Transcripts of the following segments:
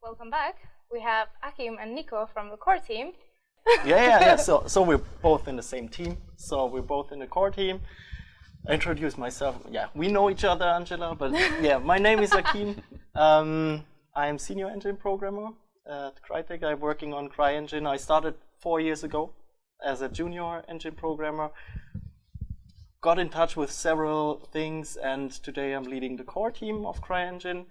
Welcome back. We have Achim and Nico from the core team. Yeah. So we're both in the same team. So we're both in the core team. I introduce myself. Yeah, we know each other, Angela. But yeah, my name is Achim. I'm senior engine programmer at Crytek. I'm working on CRYENGINE. I started 4 years ago as a junior engine programmer. Got in touch with several things, and today I'm leading the core team of CRYENGINE.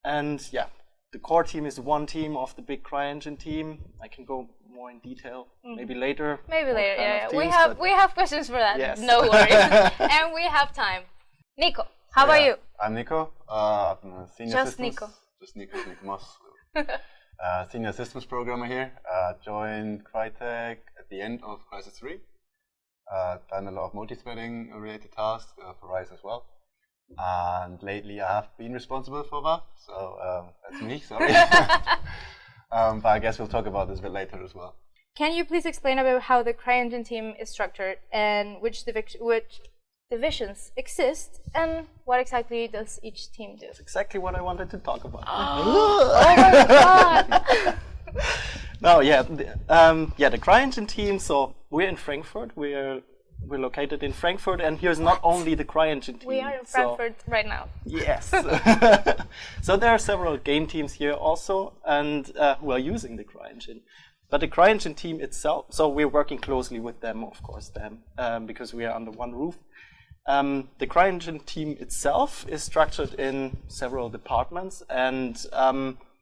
And yeah, the core team is one team of the big CRYENGINE team. I can go more in detail maybe later. Maybe later, yeah. Teams, we have questions for that. Yes. No worries. And we have time. Nico, how about you? I'm Nico. I'm a senior Just systems. Nico. Just Nico Moss. Senior systems programmer here. Joined Crytek at the end of Crisis 3. Done a lot of multi-threading related tasks for Rise as well. And lately I have been responsible for that. So that's me, sorry. But I guess we'll talk about this a bit later as well. Can you please explain about how the CRYENGINE team is structured and which divisions exist and what exactly does each team do? That's exactly what I wanted to talk about. Oh my god! No, the CRYENGINE team. So we're in Frankfurt. We're located in Frankfurt, and here's not only the CRYENGINE team. We are in Frankfurt right now. Yes. So there are several game teams here also, and who are using the CRYENGINE. But the CRYENGINE team itself, so we're working closely with them, of course, because we are under one roof. The CRYENGINE team itself is structured in several departments, and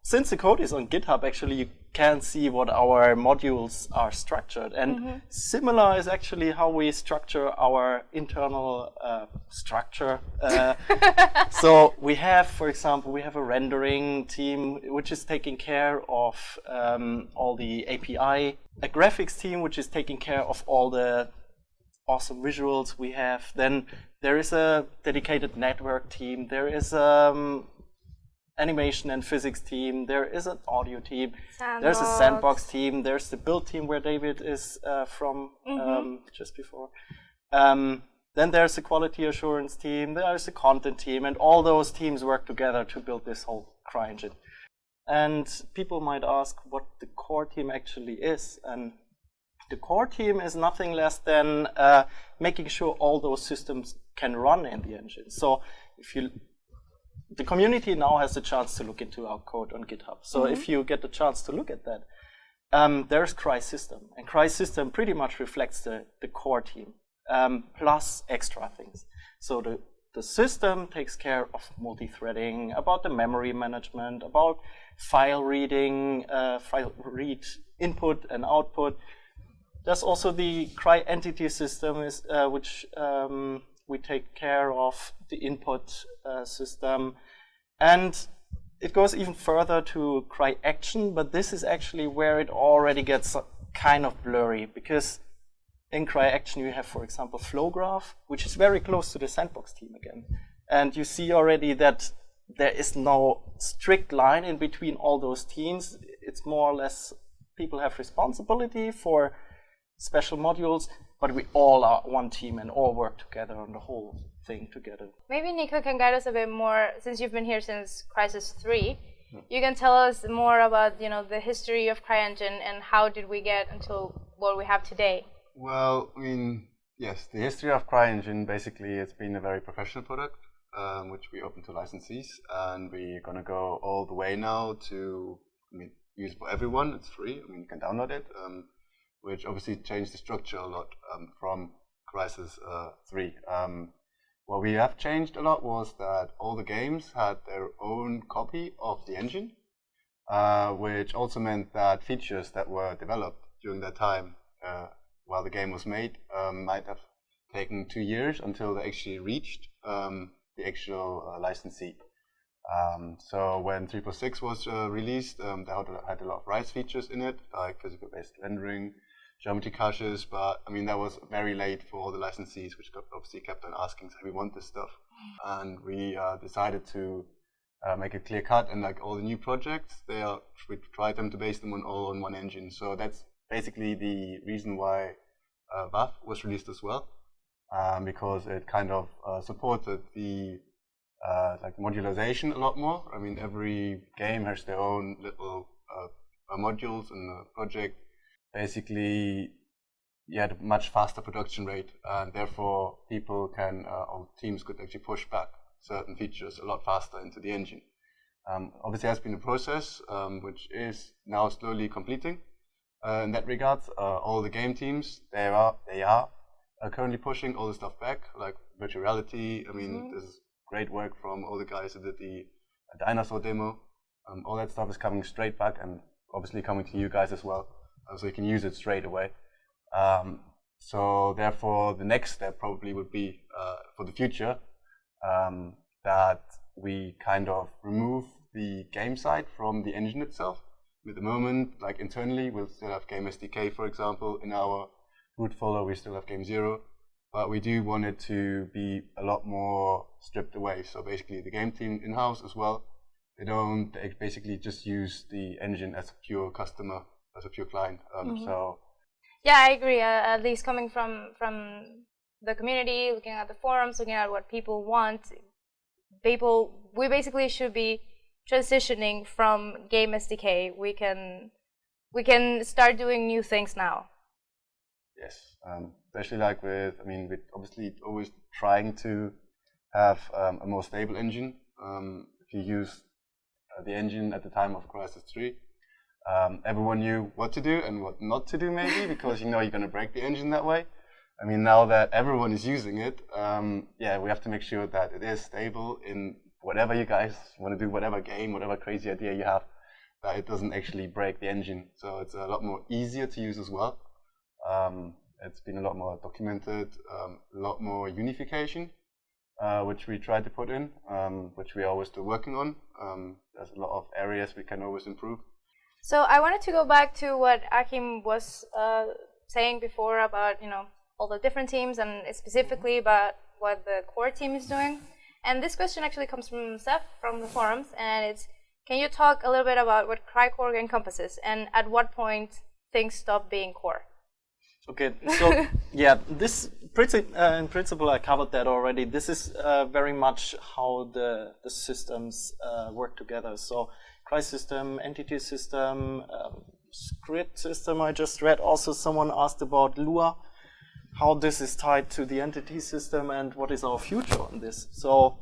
since the code is on GitHub, actually you can see what our modules are structured. And similar is actually how we structure our internal structure. So we have, for example, we have a rendering team which is taking care of all the API, a graphics team which is taking care of all the awesome visuals we have. Then there is a dedicated network team. There is animation and physics team. There is an audio team. There's a sandbox team. There's the build team where David is from just before. Then there's the quality assurance team. There's the content team, and all those teams work together to build this whole CRYENGINE. And people might ask what the core team actually is. And the core team is nothing less than making sure all those systems can run in the engine. So the community now has the chance to look into our code on GitHub. So if you get the chance to look at that, there's CRYSystem. And CRYSystem pretty much reflects the core team, plus extra things. So the system takes care of multi-threading, about the memory management, about file reading, file read input and output. There's also the CRYEntity system, which we take care of the input system. And it goes even further to CRYAction, but this is actually where it already gets kind of blurry, because in CRYAction you have, for example, flow graph, which is very close to the sandbox team again. And you see already that there is no strict line in between all those teams. It's more or less people have responsibility for special modules, but we all are one team and all work together on the whole thing together. Maybe Nico can guide us a bit more, since you've been here since Crisis 3. You can tell us more about the history of CRYENGINE and how did we get until what we have today. Well, I mean, yes, the history of CRYENGINE, basically it's been a very professional product, which we open to licensees, and we're going to go all the way now to use for everyone. It's free. You can download it. Which obviously changed the structure a lot from Crisis 3. What we have changed a lot was that all the games had their own copy of the engine, which also meant that features that were developed during that time while the game was made might have taken 2 years until they actually reached the actual licensee. So when 3.6 was released, they had a lot of RISE features in it, like physical-based rendering, geometry caches, but that was very late for the licensees, which obviously kept on asking, so we want this stuff. And we decided to make it clear cut, and like all the new projects, we tried them to base them all on one engine. So that's basically the reason why VAF was released as well, because it kind of supported the like modularization a lot more. I mean, every game has their own little modules in the project. Basically, you had a much faster production rate, and therefore people can, or teams could actually push back certain features a lot faster into the engine. Obviously, has been a process which is now slowly completing. In that regard, all the game teams they are currently pushing all the stuff back, like virtual reality. I mean, there's great work from all the guys who did the dinosaur demo. All that stuff is coming straight back, and obviously coming to you guys as well, so you can use it straight away. So therefore, the next step probably would be for the future that we kind of remove the game side from the engine itself. At the moment, like internally, we'll still have Game SDK, for example. In our root folder, we still have Game 0, but we do want it to be a lot more stripped away. So basically, the game team in-house as well, they basically just use the engine as a pure customer, as a pure client. So. Yeah, I agree. At least coming from the community, looking at the forums, looking at what people want, we basically should be transitioning from Game SDK. We can start doing new things now. Yes, especially like with obviously always trying to have a more stable engine. If you use the engine at the time of Crysis 3, everyone knew what to do and what not to do, maybe, because you know you're going to break the engine that way. I mean, now that everyone is using it, we have to make sure that it is stable in whatever you guys want to do, whatever game, whatever crazy idea you have, that it doesn't actually break the engine. So it's a lot more easier to use as well. It's been a lot more documented, a lot more unification, which we try to put in, which we are always still working on. There's a lot of areas we can always improve. So I wanted to go back to what Achim was saying before about, all the different teams and specifically about what the core team is doing. And this question actually comes from Seth from the forums, and it's, can you talk a little bit about what CryEngine encompasses and at what point things stop being core? Okay, so yeah, this in principle I covered that already. This is very much how the systems work together. So CrySystem, entity system, script system I just read. Also someone asked about Lua, how this is tied to the entity system and what is our future on this. So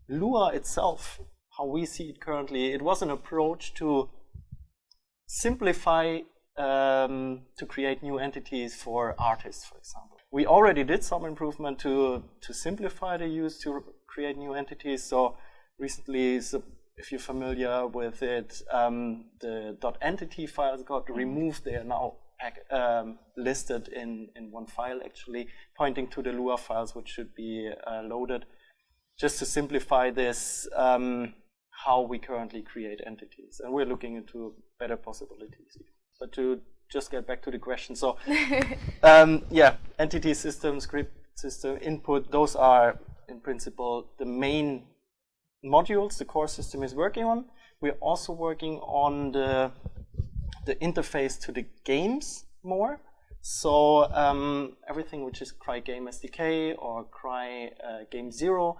Lua itself, how we see it currently, it was an approach to simplify to create new entities for artists, for example. We already did some improvement to simplify the use to create new entities. So recently, if you're familiar with it, the .entity files got removed. They are now listed in one file, actually, pointing to the Lua files, which should be loaded, just to simplify this, how we currently create entities. And we're looking into better possibilities. But to just get back to the question, so entity system, script system, input, those are in principle the main modules the core system is working on. We're also working on the interface to the games more. So everything which is CryGame SDK or Game 0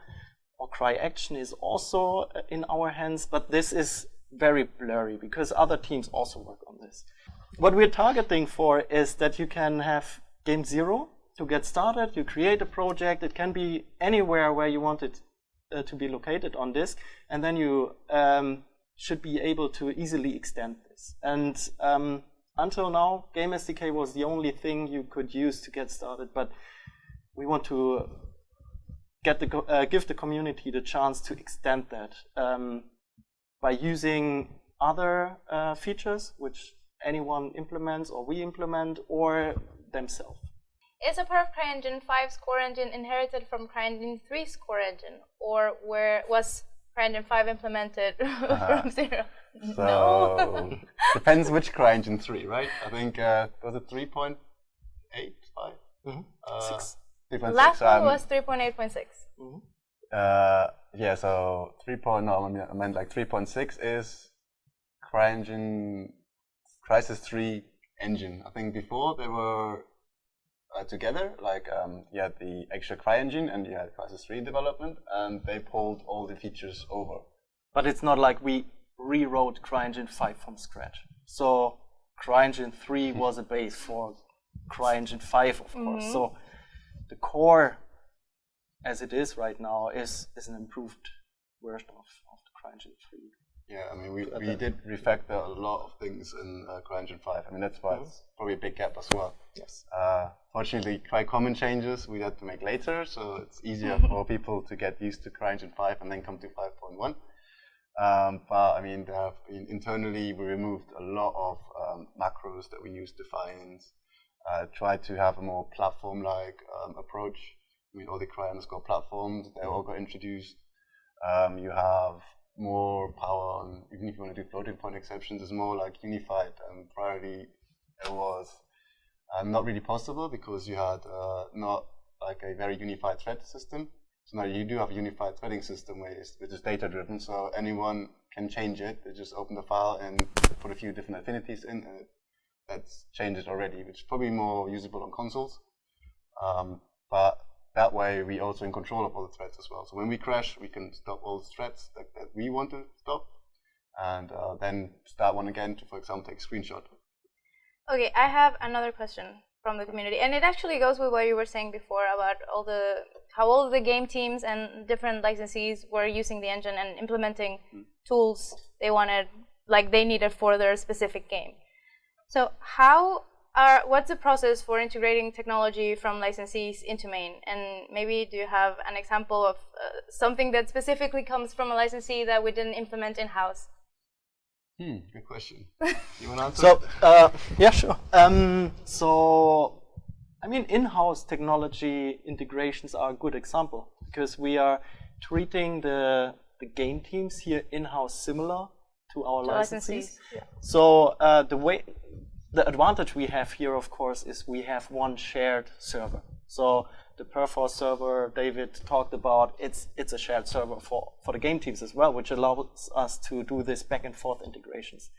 or CryAction is also in our hands, but this is very blurry because other teams also work on this. What we're targeting for is that you can have Game 0 to get started. You create a project. It can be anywhere where you want it to be located on disk, and then you should be able to easily extend this. And until now, Game SDK was the only thing you could use to get started, but we want to give the community the chance to extend that by using other features which anyone implements or we implement or themselves. Is a part of CryEngine 5's core engine inherited from CryEngine 3's core engine, or was CryEngine 5 implemented from 0? So, no. Depends which CryEngine 3, right? I think was it 3.85? Mm-hmm. 6. Last one was 3.8.6. Yeah, so 3.0, I meant like 3.6 is CryEngine Crysis 3 engine. I think before they were together. Like you had the extra CRYENGINE and you had Crysis 3 development, and they pulled all the features over. But it's not like we rewrote CRYENGINE 5 from scratch. So CRYENGINE 3 was a base for CRYENGINE 5, of course. So the core, as it is right now, is an improved version of the CRYENGINE 3. Yeah, I mean, we did refactor a lot of things in CRYENGINE 5. I mean, that's why it's probably a big gap as well. Yes. Fortunately, common changes we had to make later, so it's easier for people to get used to CRYENGINE 5 and then come to 5.1. But I mean, internally, we removed a lot of macros that we used to find, tried to have a more platform-like approach. I mean, all the cryo_underscore platforms, they all got introduced. You have more power on, even if you want to do floating point exceptions, it's more like unified. Priorly, it was not really possible because you had not like a very unified thread system. So now you do have a unified threading system which is data driven, so anyone can change it. They just open the file and put a few different affinities in, and that's changed already, which is probably more usable on consoles. But that way, we're also in control of all the threads as well. So when we crash, we can stop all the threads that we want to stop, and then start one again to, for example, take a screenshot. Okay, I have another question from the community, and it actually goes with what you were saying before about how all the game teams and different licensees were using the engine and implementing tools they needed for their specific game. So what's the process for integrating technology from licensees into main? And maybe do you have an example of something that specifically comes from a licensee that we didn't implement in-house? Good question. You want to answer? So, yeah, sure. So, I mean, in-house technology integrations are a good example because we are treating the game teams here in-house similar to our licensees. Yeah. So, the advantage we have here, of course, is we have one shared server. So the Perforce server David talked about, it's a shared server for the game teams as well, which allows us to do this back and forth integrations.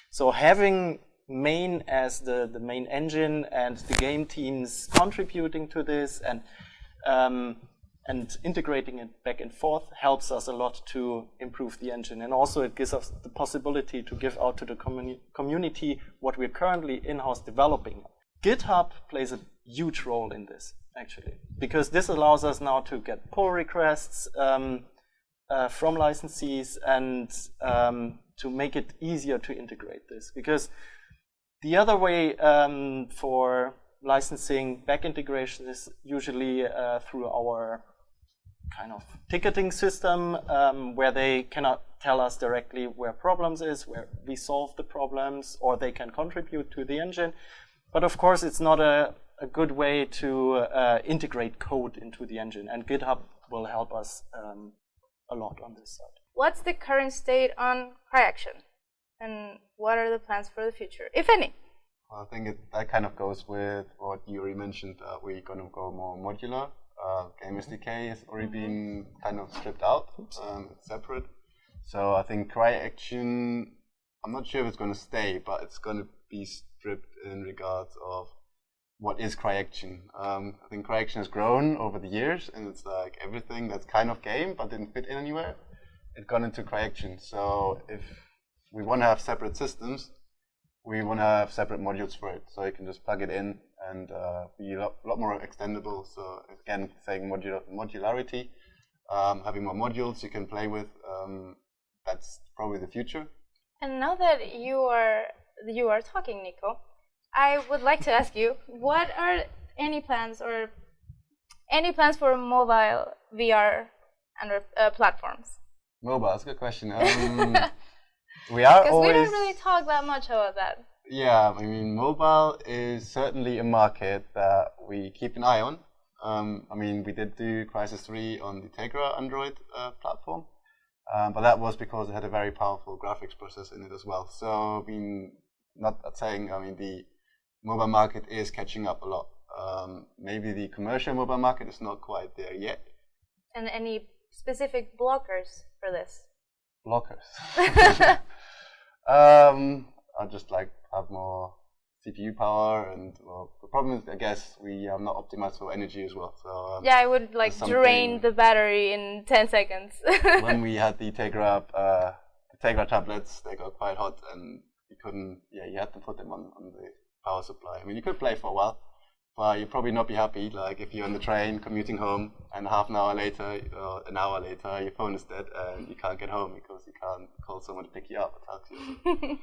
So having main as the main engine and the game teams contributing to this and integrating it back and forth helps us a lot to improve the engine. And also it gives us the possibility to give out to the community what we're currently in-house developing. GitHub plays a huge role in this, actually, because this allows us now to get pull requests from licensees and to make it easier to integrate this. Because the other way for licensing back integration is usually through our kind of ticketing system where they cannot tell us directly where problems is, where we solve the problems, or they can contribute to the engine. But of course, it's not a good way to integrate code into the engine, and GitHub will help us a lot on this side. What's the current state on CryAction, and what are the plans for the future, if any? I think that kind of goes with what you already mentioned, that we're going to go more modular. Game SDK has already been kind of stripped out, it's separate. So I think CryAction, I'm not sure if it's going to stay, but it's going to be stripped in regards of what is CryAction. I think CryAction has grown over the years, and it's like everything that's kind of game but didn't fit in anywhere, it got into CryAction. So if we want to have separate systems, we want to have separate modules for it, so you can just plug it in and be a lot more extendable. So again, saying modularity, having more modules you can play with, that's probably the future. And now that you are talking, Nico, I would like to ask you, what are any plans for mobile VR and platforms? Mobile, that's a good question. We are because always, we don't really talk that much about that. Yeah, I mean, mobile is certainly a market that we keep an eye on. I mean, we did do Crysis 3 on the Tegra Android platform, but that was because it had a very powerful graphics processor in it as well. So, I mean, not saying, I mean, the mobile market is catching up a lot. Maybe the commercial mobile market is not quite there yet. And any specific blockers for this? Blockers. I'd just like have more CPU power, and well, the problem is, I guess, we are not optimized for energy as well. So yeah, it would like drain the battery in 10 seconds. When we had the Tegra tablets, they got quite hot, and you couldn't. Yeah, you had to put them on the power supply. I mean, you could play for a while, but you'd probably not be happy. Like if you're on the train commuting home, and half an hour later, or an hour later, your phone is dead, and you can't get home because you can't call someone to pick you up or talk to you.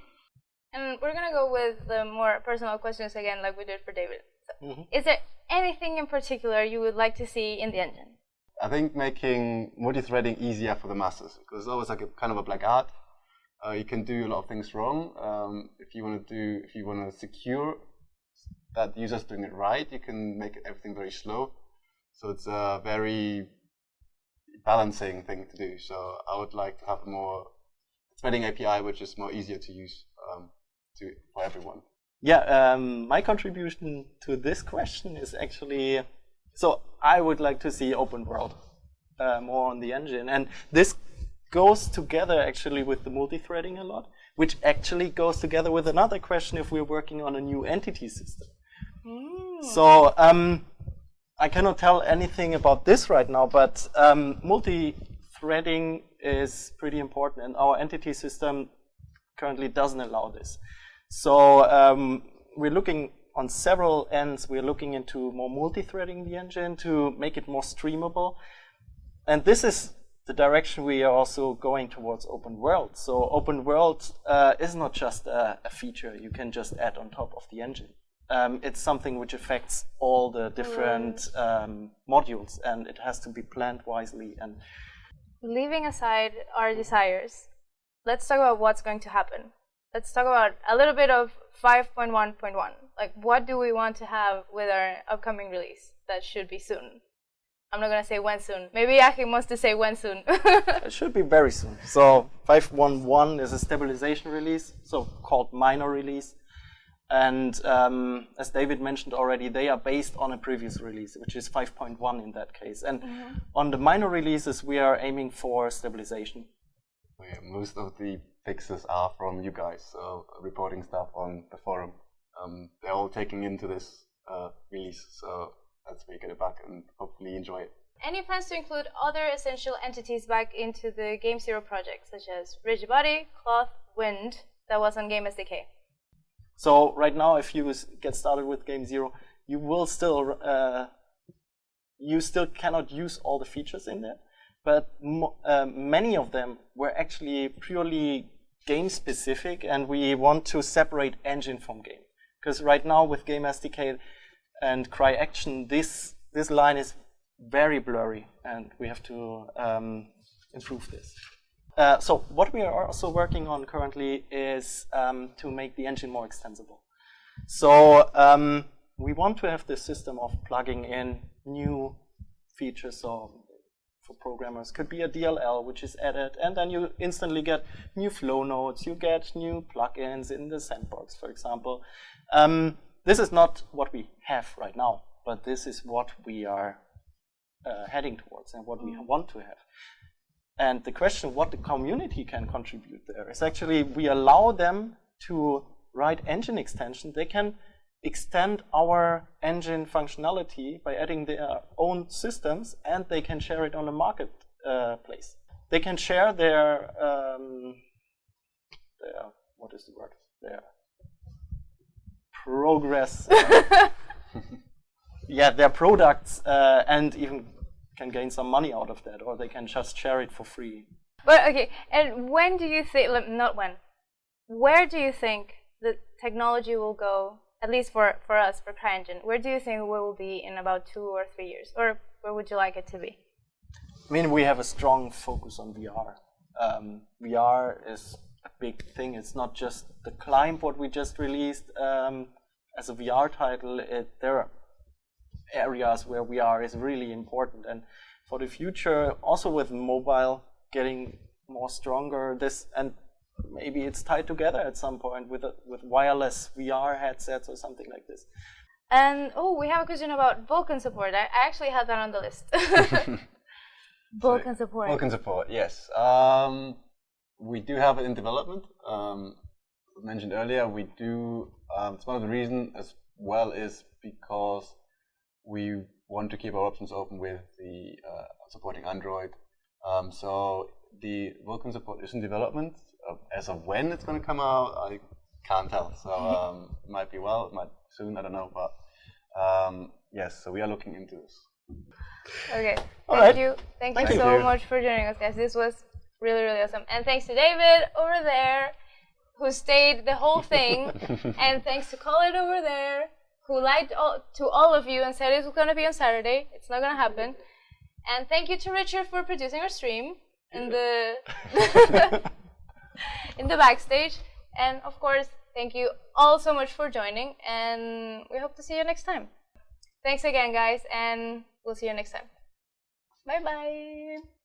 And we're going to go with the more personal questions again, like we did for David. So, is there anything in particular you would like to see in the engine? I think making multi-threading easier for the masses, because it's always like a kind of a black art. You can do a lot of things wrong. If you want to secure that the user's doing it right, you can make everything very slow. So it's a very balancing thing to do. So I would like to have a more threading API, which is more easier to use for everyone. Yeah, my contribution to this question is actually, so I would like to see open world more on the engine, and this goes together actually with the multi-threading a lot, which actually goes together with another question if we're working on a new entity system. So I cannot tell anything about this right now, but multi-threading is pretty important, and our entity system currently doesn't allow this. So we're looking on several ends. We're looking into more multi-threading the engine to make it more streamable. And this is the direction we are also going towards open world. So open world is not just a feature you can just add on top of the engine. It's something which affects all the different modules, and it has to be planned wisely. And leaving aside our desires, let's talk about what's going to happen. Let's talk about a little bit of 5.1.1. Like, what do we want to have with our upcoming release that should be soon? I'm not going to say when soon. Maybe Achim wants to say when soon. It should be very soon. So 5.1.1 is a stabilization release, so called minor release. And as David mentioned already, they are based on a previous release, which is 5.1 in that case. And on the minor releases, we are aiming for stabilization. Yeah, most of the fixes are from you guys, so reporting stuff on the forum. They're all taking into this release, so that's where you get it back and hopefully enjoy it. Any plans to include other essential entities back into the Game Zero project, such as Rigid Body, Cloth, Wind, that was on Game SDK? So right now, if you get started with Game Zero, you will still cannot use all the features in there. But many of them were actually purely game specific, and we want to separate engine from game. Because right now with Game SDK and CryEngineers, this line is very blurry, and we have to improve this. So what we are also working on currently is to make the engine more extensible. So we want to have this system of plugging in new features. So for programmers, could be a DLL which is added, and then you instantly get new flow nodes, you get new plugins in the sandbox, for example. This is not what we have right now, but this is what we are heading towards and what we want to have. And the question what the community can contribute there is actually we allow them to write engine extension. They can extend our engine functionality by adding their own systems, and they can share it on the marketplace. They can share their what is the word? Their progress. Yeah, their products, and even can gain some money out of that, or they can just share it for free. But okay, and when do you think? Not when. Where do you think the technology will go? At least for us, for CryEngine, where do you think we will be in about 2 or 3 years? Or where would you like it to be? I mean, we have a strong focus on VR. VR is a big thing. It's not just the Climb, what we just released as a VR title. There are areas where VR is really important. And for the future, also with mobile getting more stronger, and maybe it's tied together at some point with wireless VR headsets or something like this. And we have a question about Vulkan support. I actually had that on the list. Vulkan support. Vulkan support, yes. We do have it in development. mentioned earlier, we do. It's one of the reasons as well is because we want to keep our options open with the supporting Android. So the Vulkan support is in development. As of when it's going to come out, I can't tell. So it might be well, it might soon, I don't know. But yes, so we are looking into this. Okay, Alright. thank you so much for joining us, guys. This was really, really awesome. And thanks to David over there, who stayed the whole thing. And thanks to Colin over there, who lied to all of you and said it was going to be on Saturday. It's not going to happen. And thank you to Richard for producing our stream in the in the backstage. And of course, thank you all so much for joining. And we hope to see you next time. Thanks again, guys, and we'll see you next time. Bye-bye.